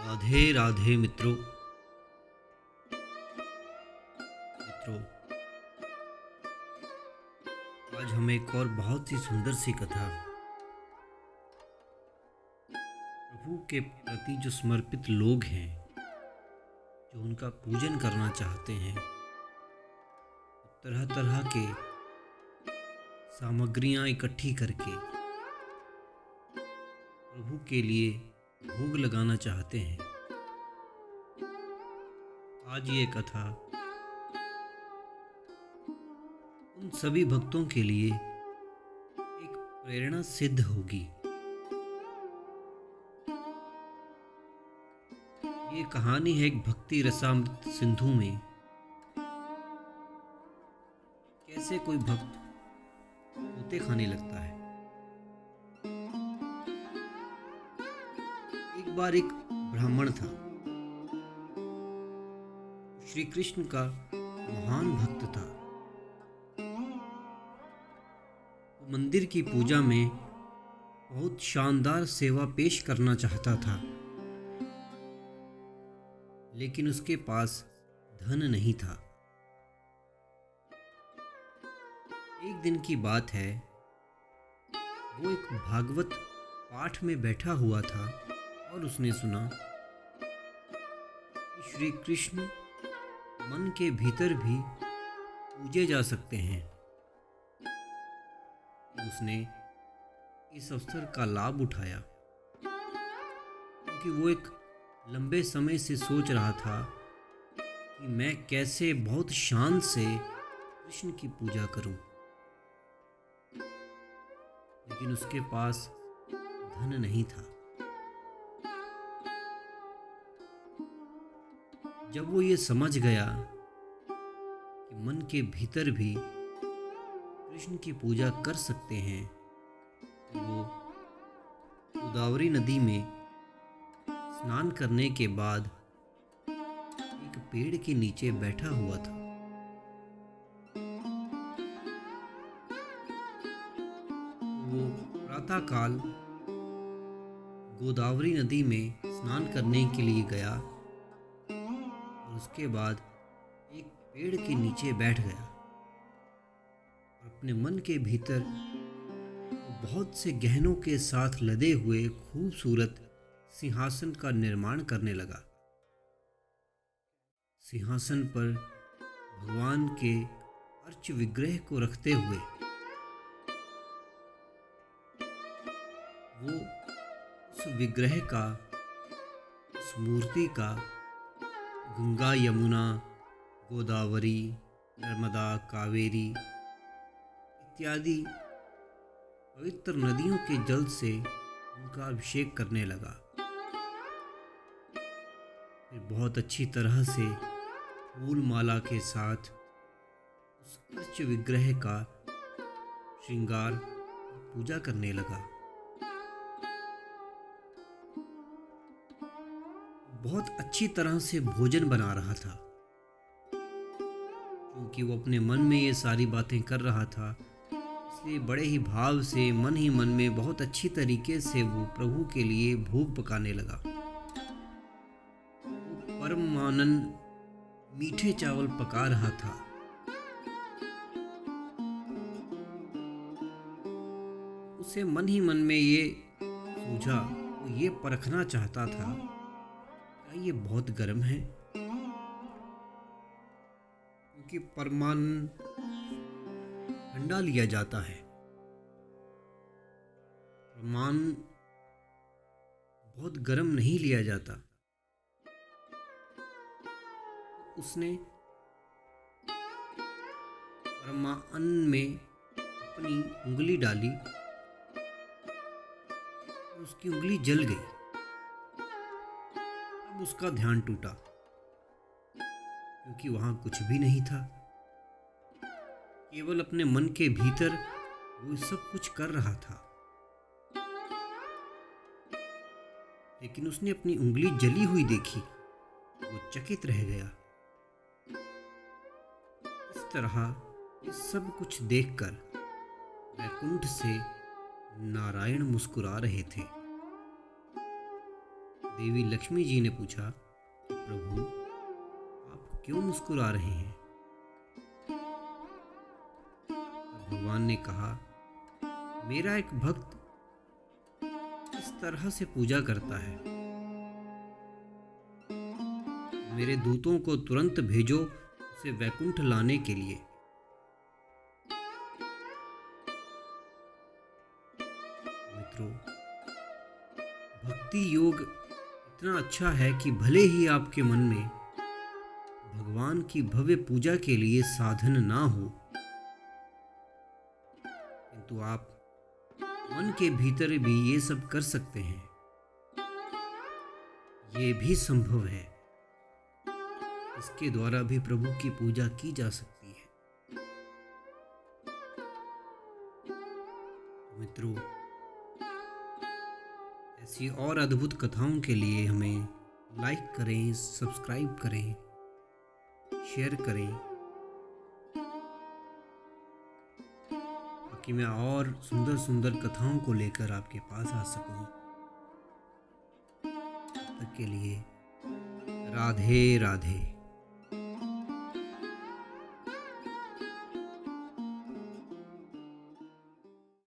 राधे राधे मित्रों। आज हम एक और बहुत ही सुंदर सी कथा, प्रभु के प्रति जो समर्पित लोग हैं, जो उनका पूजन करना चाहते हैं, तरह तरह के सामग्रियां इकट्ठी करके प्रभु के लिए भोग लगाना चाहते हैं। आज ये कथा उन सभी भक्तों के लिए एक प्रेरणा सिद्ध होगी। ये कहानी है एक भक्ति रसामृत सिंधु में कैसे कोई भक्त तोते खाने लगता है। एक बार एक ब्राह्मण था, श्री कृष्ण का महान भक्त था। वो मंदिर की पूजा में बहुत शानदार सेवा पेश करना चाहता था, लेकिन उसके पास धन नहीं था। एक दिन की बात है, वो एक भागवत पाठ में बैठा हुआ था और उसने सुना कि श्री कृष्ण मन के भीतर भी पूजे जा सकते हैं। उसने इस अवसर का लाभ उठाया, क्योंकि वो एक लंबे समय से सोच रहा था कि मैं कैसे बहुत शान से कृष्ण की पूजा करूं, लेकिन उसके पास धन नहीं था। जब वो ये समझ गया कि मन के भीतर भी कृष्ण की पूजा कर सकते हैं, तो वो गोदावरी नदी में स्नान करने के बाद एक पेड़ के नीचे बैठा हुआ था। वो प्रातःकाल गोदावरी नदी में स्नान करने के लिए गया और उसके बाद एक पेड़ के नीचे बैठ गया और अपने मन के भीतर बहुत से गहनों के साथ लदे हुए खूबसूरत सिंहासन का निर्माण करने लगा। सिंहासन पर भगवान के अर्च विग्रह को रखते हुए वो उस विग्रह का, उस मूर्ति का गंगा, यमुना, गोदावरी, नर्मदा, कावेरी इत्यादि पवित्र नदियों के जल से उनका अभिषेक करने लगा। फिर बहुत अच्छी तरह से फूल माला के साथ उस अर्च विग्रह का श्रृंगार और पूजा करने लगा। बहुत अच्छी तरह से भोजन बना रहा था, क्योंकि वो अपने मन में ये सारी बातें कर रहा था, इसलिए बड़े ही भाव से मन ही मन में बहुत अच्छी तरीके से वो प्रभु के लिए भोग पकाने लगा। वो परमानंद मीठे चावल पका रहा था। उसे मन ही मन में ये सूझा, वो ये परखना चाहता था, क्या ये बहुत गर्म है? क्योंकि परमानंद ठंडा लिया जाता है, परमान बहुत गर्म नहीं लिया जाता। उसने परमान्न में अपनी उंगली डाली और उसकी उंगली जल गई। अब उसका ध्यान टूटा, क्योंकि वहां कुछ भी नहीं था, केवल अपने मन के भीतर वो सब कुछ कर रहा था। लेकिन उसने अपनी उंगली जली हुई देखी, वो चकित रह गया। इस तरह ये सब कुछ देखकर वैकुंठ से नारायण मुस्कुरा रहे थे। देवी लक्ष्मी जी ने पूछा, प्रभु आप क्यों मुस्कुरा रहे हैं? तब भगवान ने कहा, मेरा एक भक्त इस तरह से पूजा करता है, मेरे दूतों को तुरंत भेजो उसे वैकुंठ लाने के लिए। मित्रों, भक्ति योग इतना अच्छा है कि भले ही आपके मन में भगवान की भव्य पूजा के लिए साधन ना हो, किंतु आप मन के भीतर भी ये सब कर सकते हैं। ये भी संभव है, इसके द्वारा भी प्रभु की पूजा की जा सकती है। मित्रों, ऐसी और अद्भुत कथाओं के लिए हमें लाइक करें, सब्सक्राइब करें, शेयर करें, ताकि मैं और सुंदर सुंदर कथाओं को लेकर आपके पास आ सकूं। तब तक के लिए राधे राधे।